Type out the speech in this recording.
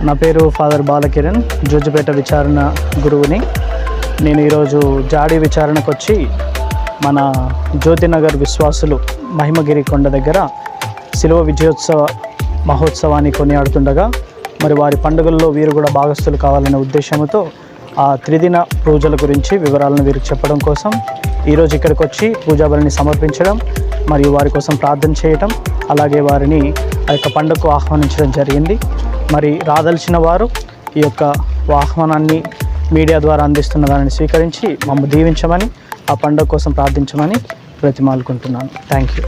నా పేరు ఫాదర్ బాలకిరణ్, జూజుపేట విచారణ గురువుని. నేను ఈరోజు జాడి విచారణకు వచ్చి మన జ్యోతినగర్ విశ్వాసులు మహిమగిరి కొండ దగ్గర శిలువ విజయోత్సవ మహోత్సవాన్ని కొనియాడుతుండగా మరి వారి పండుగల్లో వీరు కూడా భాగస్థులు కావాలనే ఉద్దేశంతో ఆ త్రిదిన పూజల గురించి వివరాలను వీరికి చెప్పడం కోసం ఈరోజు ఇక్కడికి వచ్చి పూజాబలిని సమర్పించడం మరియు వారి కోసం ప్రార్థన చేయటం, అలాగే వారిని ఆ యొక్క పండుగకు ఆహ్వానించడం జరిగింది. మరి రాదలిచిన వారు ఈ యొక్క ఆహ్వానాన్ని మీడియా ద్వారా అందిస్తున్న దానిని స్వీకరించి మమ్మల్ని దీవించమని, ఆ పండుగ కోసం ప్రార్థించమని బ్రతిమాలుకుంటున్నాను. Thank you.